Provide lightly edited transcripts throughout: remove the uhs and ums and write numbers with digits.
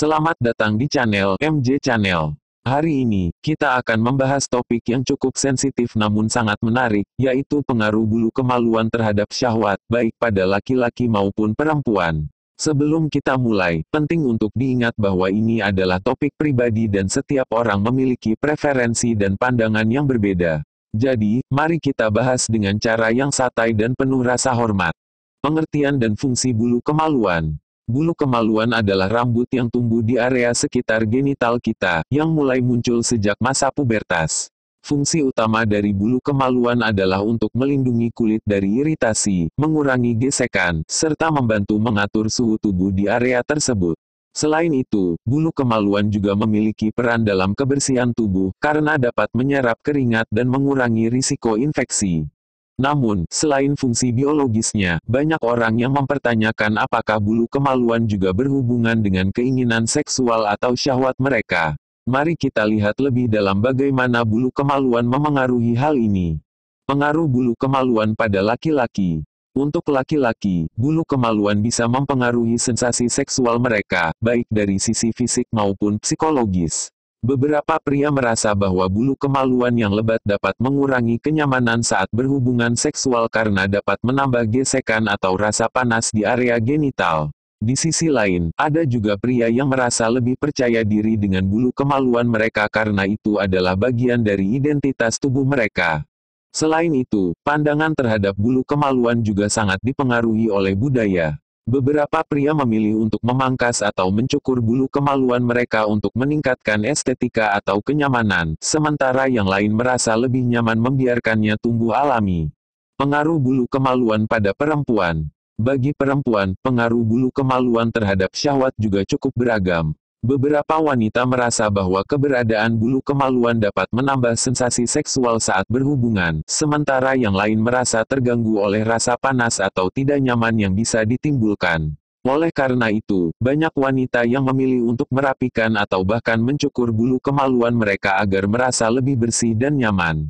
Selamat datang di channel MJ Channel. Hari ini, kita akan membahas topik yang cukup sensitif namun sangat menarik, yaitu pengaruh bulu kemaluan terhadap syahwat, baik pada laki-laki maupun perempuan. Sebelum kita mulai, penting untuk diingat bahwa ini adalah topik pribadi dan setiap orang memiliki preferensi dan pandangan yang berbeda. Jadi, mari kita bahas dengan cara yang santai dan penuh rasa hormat. Pengertian dan fungsi bulu kemaluan. Bulu kemaluan adalah rambut yang tumbuh di area sekitar genital kita, yang mulai muncul sejak masa pubertas. Fungsi utama dari bulu kemaluan adalah untuk melindungi kulit dari iritasi, mengurangi gesekan, serta membantu mengatur suhu tubuh di area tersebut. Selain itu, bulu kemaluan juga memiliki peran dalam kebersihan tubuh, karena dapat menyerap keringat dan mengurangi risiko infeksi. Namun, selain fungsi biologisnya, banyak orang yang mempertanyakan apakah bulu kemaluan juga berhubungan dengan keinginan seksual atau syahwat mereka. Mari kita lihat lebih dalam bagaimana bulu kemaluan memengaruhi hal ini. Pengaruh bulu kemaluan pada laki-laki. Untuk laki-laki, bulu kemaluan bisa mempengaruhi sensasi seksual mereka, baik dari sisi fisik maupun psikologis. Beberapa pria merasa bahwa bulu kemaluan yang lebat dapat mengurangi kenyamanan saat berhubungan seksual karena dapat menambah gesekan atau rasa panas di area genital. Di sisi lain, ada juga pria yang merasa lebih percaya diri dengan bulu kemaluan mereka karena itu adalah bagian dari identitas tubuh mereka. Selain itu, pandangan terhadap bulu kemaluan juga sangat dipengaruhi oleh budaya. Beberapa pria memilih untuk memangkas atau mencukur bulu kemaluan mereka untuk meningkatkan estetika atau kenyamanan, sementara yang lain merasa lebih nyaman membiarkannya tumbuh alami. Pengaruh bulu kemaluan pada perempuan. Bagi perempuan, pengaruh bulu kemaluan terhadap syahwat juga cukup beragam. Beberapa wanita merasa bahwa keberadaan bulu kemaluan dapat menambah sensasi seksual saat berhubungan, sementara yang lain merasa terganggu oleh rasa panas atau tidak nyaman yang bisa ditimbulkan. Oleh karena itu, banyak wanita yang memilih untuk merapikan atau bahkan mencukur bulu kemaluan mereka agar merasa lebih bersih dan nyaman.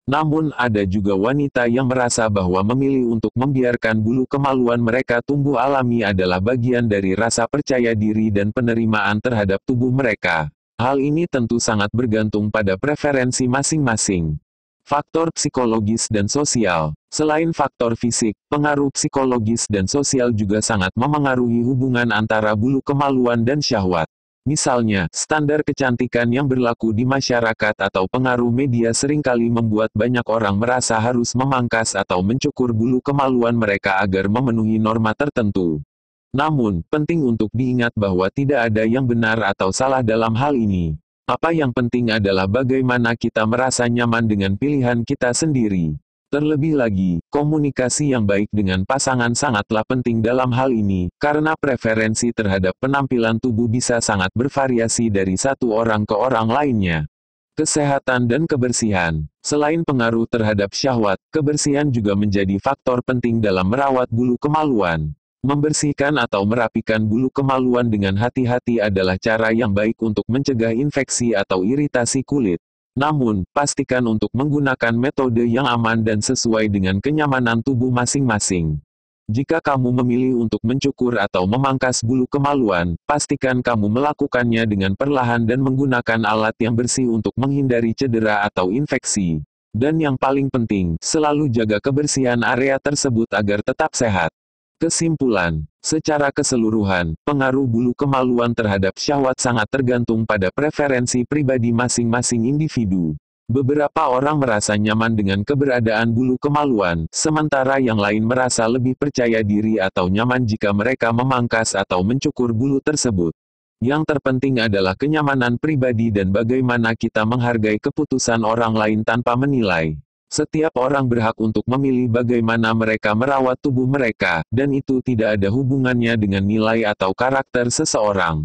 Namun, ada juga wanita yang merasa bahwa memilih untuk membiarkan bulu kemaluan mereka tumbuh alami adalah bagian dari rasa percaya diri dan penerimaan terhadap tubuh mereka. Hal ini tentu sangat bergantung pada preferensi masing-masing. Faktor psikologis dan sosial. Selain faktor fisik, pengaruh psikologis dan sosial juga sangat memengaruhi hubungan antara bulu kemaluan dan syahwat. Misalnya, standar kecantikan yang berlaku di masyarakat atau pengaruh media seringkali membuat banyak orang merasa harus memangkas atau mencukur bulu kemaluan mereka agar memenuhi norma tertentu. Namun, penting untuk diingat bahwa tidak ada yang benar atau salah dalam hal ini. Apa yang penting adalah bagaimana kita merasa nyaman dengan pilihan kita sendiri. Terlebih lagi, komunikasi yang baik dengan pasangan sangatlah penting dalam hal ini, karena preferensi terhadap penampilan tubuh bisa sangat bervariasi dari satu orang ke orang lainnya. Kesehatan dan kebersihan. Selain pengaruh terhadap syahwat, kebersihan juga menjadi faktor penting dalam merawat bulu kemaluan. Membersihkan atau merapikan bulu kemaluan dengan hati-hati adalah cara yang baik untuk mencegah infeksi atau iritasi kulit. Namun, pastikan untuk menggunakan metode yang aman dan sesuai dengan kenyamanan tubuh masing-masing. Jika kamu memilih untuk mencukur atau memangkas bulu kemaluan, pastikan kamu melakukannya dengan perlahan dan menggunakan alat yang bersih untuk menghindari cedera atau infeksi. Dan yang paling penting, selalu jaga kebersihan area tersebut agar tetap sehat. Kesimpulan, secara keseluruhan, pengaruh bulu kemaluan terhadap syahwat sangat tergantung pada preferensi pribadi masing-masing individu. Beberapa orang merasa nyaman dengan keberadaan bulu kemaluan, sementara yang lain merasa lebih percaya diri atau nyaman jika mereka memangkas atau mencukur bulu tersebut. Yang terpenting adalah kenyamanan pribadi dan bagaimana kita menghargai keputusan orang lain tanpa menilai. Setiap orang berhak untuk memilih bagaimana mereka merawat tubuh mereka, dan itu tidak ada hubungannya dengan nilai atau karakter seseorang.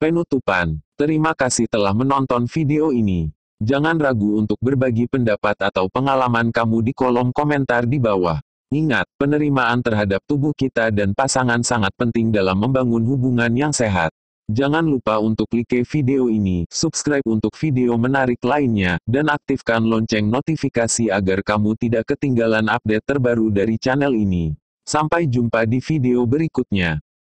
Penutupan. Terima kasih telah menonton video ini. Jangan ragu untuk berbagi pendapat atau pengalaman kamu di kolom komentar di bawah. Ingat, penerimaan terhadap tubuh kita dan pasangan sangat penting dalam membangun hubungan yang sehat. Jangan lupa untuk like video ini, subscribe untuk video menarik lainnya, dan aktifkan lonceng notifikasi agar kamu tidak ketinggalan update terbaru dari channel ini. Sampai jumpa di video berikutnya.